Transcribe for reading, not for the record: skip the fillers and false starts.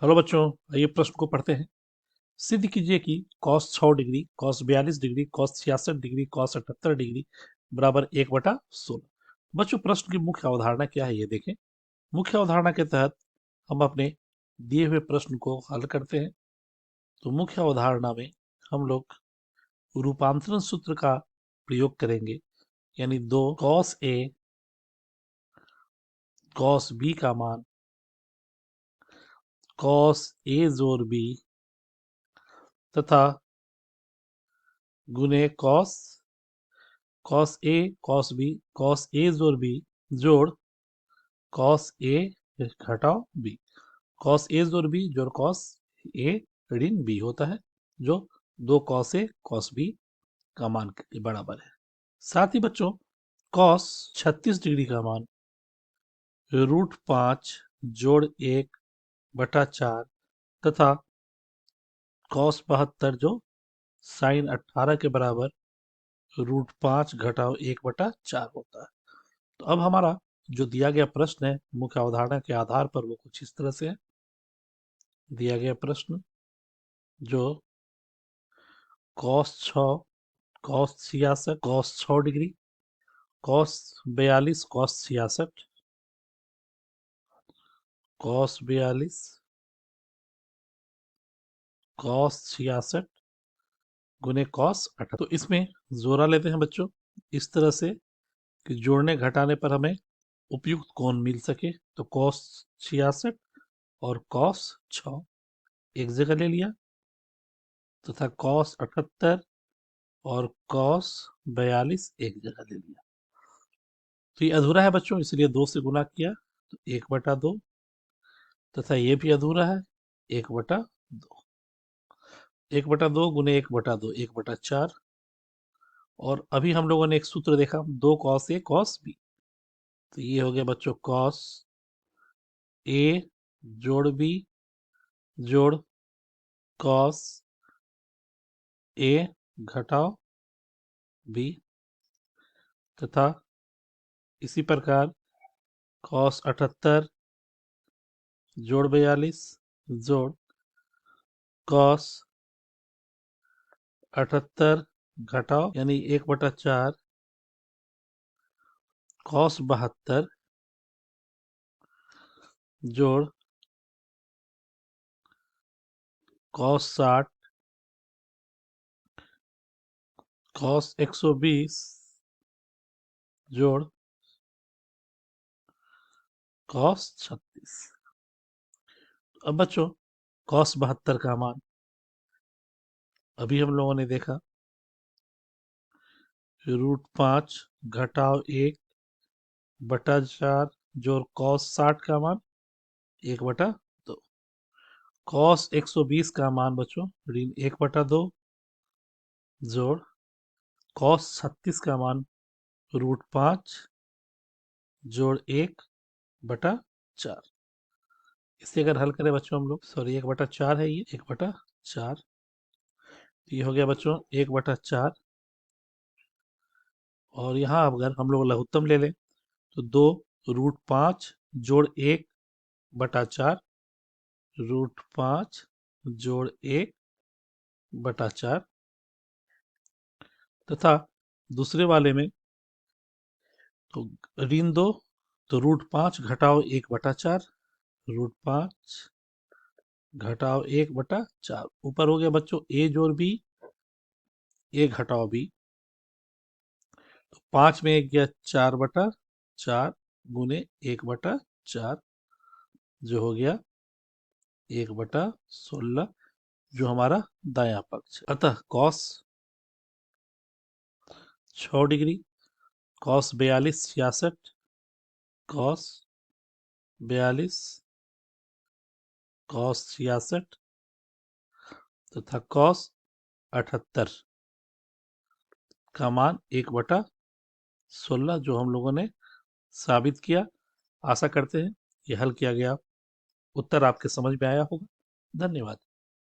Hello बच्चों, आइए प्रश्न को पढ़ते हैं। सिद्ध कीजिए कि cos 6 degree, cos 42 degree, cos 66 degree, cos 78 degree बराबर 1/16। बच्चों, प्रश्न की मुख्य अवधारणा क्या है ये देखें। मुख्य अवधारणा के तहत हम अपने दिए हुए प्रश्न को हल करते हैं। तो मुख्य अवधारणा में हम लोग रूपांतरण सूत्र का प्रयोग करेंगे, यानी दो cos A cos B का मान cos A जोड़ B तथा गुने cos A cos B cos A जोड़ B जोड़ cos A घटाओ B। cos A जोड़ B जोड़ cos A ऋण B होता है, जो 2 cos A cos B का मान के बराबर है। साथ ही बच्चों, cos 36 डिग्री का मान √5 जोड़ 1/4 तथा cos 72 जो sin 18 के बराबर √5 घटाओ 1/4 होता है। तो अब हमारा जो दिया गया प्रश्न है, मुख्य अवधारणा के आधार पर वो कुछ इस तरह से है। दिया गया प्रश्न जो cos 6 cos 66 cos 6 degree cos 42 cos 66 cos 42 cos 66 गुने cos 18। तो इसमें जोड़ा लेते हैं बच्चों, इस तरह से कि जोड़ने घटाने पर हमें उपयुक्त कोण मिल सके। तो cos 66 और cos 6 एक जगह ले लिया तथा cos 78 और cos 42 एक जगह ले लिया। तो ये अधूरा है बच्चों, इसलिए 2 से गुना किया तो 1/2 तथा ये भी अधूरा है, 1/2। 1/2 गुने 1/2 1/4। और अभी हम लोगों ने एक सूत्र देखा, 2 cos A cos B। तो ये हो गया बच्चों cos A जोड़ B जोड़ cos A घटाओ B तथा इसी प्रकार cos 78 जोड़ 42 जोड़ cos 78 घटाओ यानी 1/4 cos 72 जोड़ cos 60 cos 120 जोड़ cos 36। अब बच्चों, cos 72 का मान अभी हम लोगों ने देखा, √5 घटाओ 1/4 जोड़ cos 60 का मान 1/2। cos 120 का मान बच्चों ऋण 1/2 जोड़ cos 36 का मान √5 जोड़ 1/4। इसे अगर हल करें बच्चों हम लोग, सॉरी 1/4 है, ये 1/4। ये हो गया बच्चों 1/4। और यहाँ अगर हम लोग लघुत्तम ले लें तो 2 √5 जोड़ 1/4 √5 जोड़ 1/4 तथा दूसरे वाले में तो ऋण 2, तो √5 घटाओ 1/4 √5 घटाओ 1/4। ऊपर हो गया बच्चों A जोड़ B A घटाओ B। तो 5 में 1 गया 4/4 गुने 1/4 जो हो गया 1/16, जो हमारा दायां पक्ष है। अतः cos 6 degree cos 42 66 cos 42 cos 66 तथा cos 78 का मान 1/16 जो हम लोगों ने साबित किया। आशा करते हैं ये हल किया गया उत्तर आपके समझ में आया होगा। धन्यवाद।